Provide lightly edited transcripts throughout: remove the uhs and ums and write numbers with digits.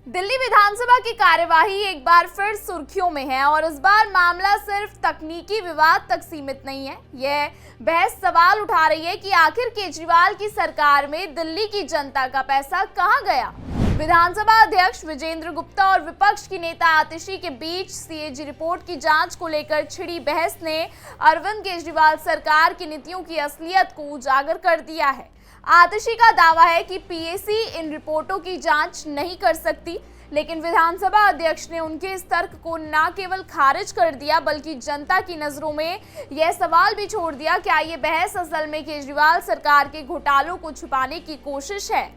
दिल्ली विधानसभा की कार्यवाही एक बार फिर सुर्खियों में है और इस बार मामला सिर्फ तकनीकी विवाद तक सीमित नहीं है। यह बहस सवाल उठा रही है कि आखिर केजरीवाल की सरकार में दिल्ली की जनता का पैसा कहां गया। विधानसभा अध्यक्ष विजेंद्र गुप्ता और विपक्ष की नेता आतिशी के बीच सीएजी रिपोर्ट की जांच को लेकर छिड़ी बहस ने अरविंद केजरीवाल सरकार की नीतियों की असलियत को उजागर कर दिया है। आतिशी का दावा है कि पीएसी इन रिपोर्टों की जांच नहीं कर सकती, लेकिन विधानसभा अध्यक्ष ने उनके इस तर्क को न केवल खारिज कर दिया बल्कि जनता की नजरों में यह सवाल भी छोड़ दिया, क्या ये बहस असल में केजरीवाल सरकार के घोटालों को छुपाने की कोशिश है।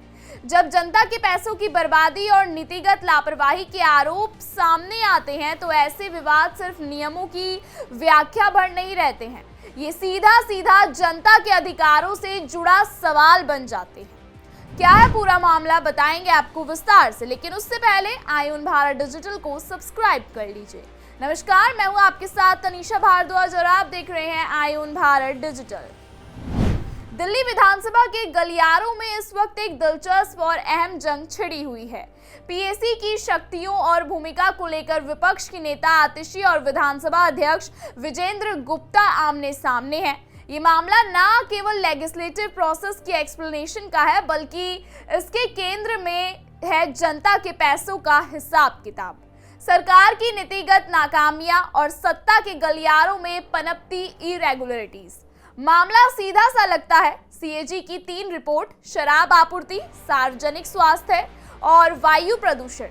जब जनता के पैसों की बर्बादी और नीतिगत लापरवाही के आरोप सामने आते हैं तो ऐसे विवाद सिर्फ नियमों की व्याख्या भर नहीं रहते हैं, ये सीधा सीधा जनता के अधिकारों से जुड़ा सवाल बन जाते हैं। क्या है पूरा मामला बताएंगे आपको विस्तार से, लेकिन उससे पहले आयुन भारत डिजिटल को सब्सक्राइब कर लीजिए। नमस्कार, मैं हूं आपके साथ तनीषा भारद्वाज और आप देख रहे हैं आयुन भारत डिजिटल। दिल्ली विधानसभा के गलियारों में इस वक्त एक दिलचस्प और अहम जंग छिड़ी हुई है। पीएसी की शक्तियों और भूमिका को लेकर विपक्ष की नेता आतिशी और विधानसभा अध्यक्ष विजेंद्र गुप्ता आमने सामने हैं। ये मामला न केवल लेजिस्लेटिव प्रोसेस की एक्सप्लेनेशन का है बल्कि इसके केंद्र में है जनता के पैसों का हिसाब किताब, सरकार की नीतिगत नाकामियां और सत्ता के गलियारों में पनपती इरेगुलरिटीज। मामला सीधा सा लगता है। सीएजी की 3 रिपोर्ट, शराब आपूर्ति, सार्वजनिक स्वास्थ्य और वायु प्रदूषण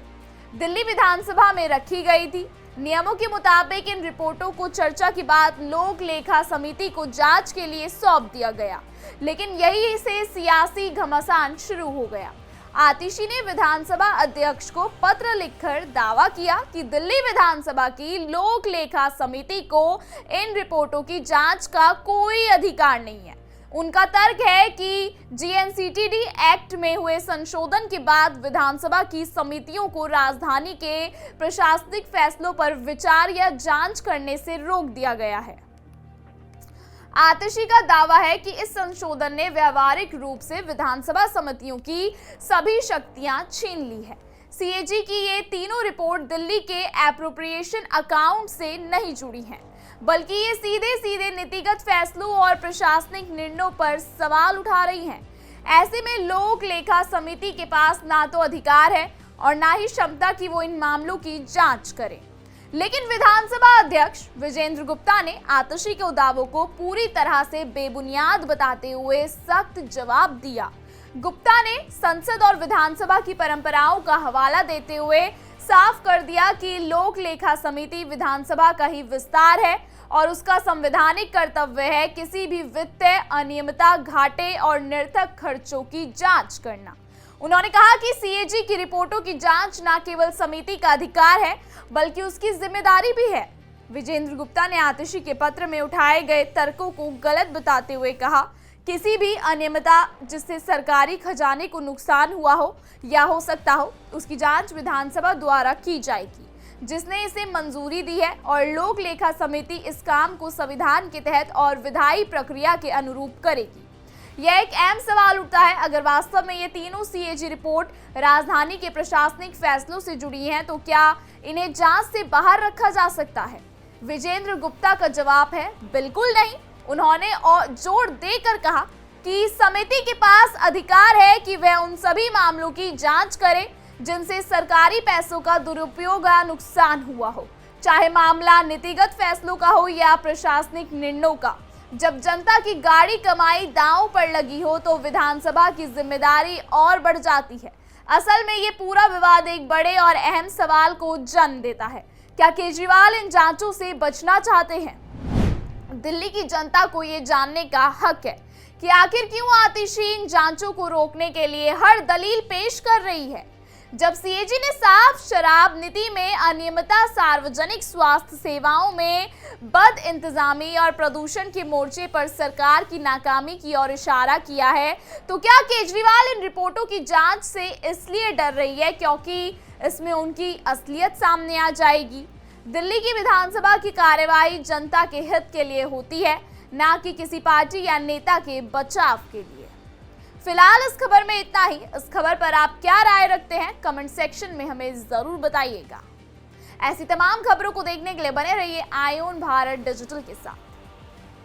दिल्ली विधानसभा में रखी गई थी। नियमों के मुताबिक इन रिपोर्टों को चर्चा के बाद लोक लेखा समिति को जांच के लिए सौंप दिया गया, लेकिन यही से सियासी घमासान शुरू हो गया। आतिशी ने विधानसभा अध्यक्ष को पत्र लिखकर दावा किया कि दिल्ली विधानसभा की लोक लेखा समिति को इन रिपोर्टों की जांच का कोई अधिकार नहीं है। उनका तर्क है कि जीएनसीटीडी एक्ट में हुए संशोधन के बाद विधानसभा की समितियों को राजधानी के प्रशासनिक फैसलों पर विचार या जांच करने से रोक दिया गया है। आतिशी का दावा है कि इस संशोधन ने व्यावहारिक रूप से विधानसभा समितियों की सभी शक्तियां छीन ली है। सीएजी की ये तीनों रिपोर्ट दिल्ली के एप्रोप्रिएशन अकाउंट से नहीं जुड़ी हैं, बल्कि ये सीधे सीधे नीतिगत फैसलों और प्रशासनिक निर्णयों पर सवाल उठा रही हैं। ऐसे में लोक लेखा समिति के पास ना तो अधिकार है और ना ही क्षमता कि वो इन मामलों की जांच करे। लेकिन विधानसभा अध्यक्ष विजेंद्र गुप्ता ने आतिशी के दावों को पूरी तरह से बेबुनियाद बताते हुए सख्त जवाब दिया। गुप्ता ने संसद और विधानसभा की परंपराओं का हवाला देते हुए साफ कर दिया कि लोक लेखा समिति विधानसभा का ही विस्तार है और उसका संवैधानिक कर्तव्य है किसी भी वित्तीय अनियमितता, घाटे और निरर्थक खर्चों की जांच करना। उन्होंने कहा कि सीएजी की रिपोर्टों की जांच न केवल समिति का अधिकार है बल्कि उसकी जिम्मेदारी भी है। विजेंद्र गुप्ता ने आतिशी के पत्र में उठाए गए तर्कों को गलत बताते हुए कहा, किसी भी अनियमितता जिससे सरकारी खजाने को नुकसान हुआ हो या हो सकता हो, उसकी जांच विधानसभा द्वारा की जाएगी, जिसने इसे मंजूरी दी है और लोक लेखा समिति इस काम को संविधान के तहत और विधायी प्रक्रिया के अनुरूप करेगी। यह एक अहम सवाल उठता है, अगर वास्तव में ये तीनों सीएजी रिपोर्ट राजधानी के प्रशासनिक फैसलों से जुड़ी हैं तो क्या इन्हें जांच से बाहर रखा जा सकता है? विजेंद्र गुप्ता का जवाब है बिल्कुल नहीं। उन्होंने और जोर देकर कहा कि समिति के पास अधिकार है कि वह उन सभी मामलों की जांच करे जिनसे सरकारी पैसों का दुरुपयोग या नुकसान हुआ हो, चाहे मामला नीतिगत फैसलों का हो या प्रशासनिक निर्णयों का। जब जनता की गाड़ी कमाई दांव पर लगी हो तो विधानसभा की जिम्मेदारी और बढ़ जाती है। असल में ये पूरा विवाद एक बड़े और अहम सवाल को जन्म देता है, क्या केजरीवाल इन जांचों से बचना चाहते हैं? दिल्ली की जनता को ये जानने का हक है कि आखिर क्यों आतिशी इन जांचों को रोकने के लिए हर दलील पेश कर रही है। जब सीएजी ने साफ शराब नीति में अनियमितता, सार्वजनिक स्वास्थ्य सेवाओं में बद इंतजामी और प्रदूषण के मोर्चे पर सरकार की नाकामी की ओर इशारा किया है, तो क्या केजरीवाल इन रिपोर्टों की जांच से इसलिए डर रही है क्योंकि इसमें उनकी असलियत सामने आ जाएगी? दिल्ली की विधानसभा की कार्यवाही जनता के हित के लिए होती है, ना कि किसी पार्टी या नेता के बचाव के लिए। फिलहाल इस खबर में इतना ही। इस खबर पर आप क्या राय रखते हैं, कमेंट सेक्शन में हमें जरूर बताइएगा। ऐसी तमाम खबरों को देखने के लिए बने रहिए आईऑन भारत डिजिटल के साथ।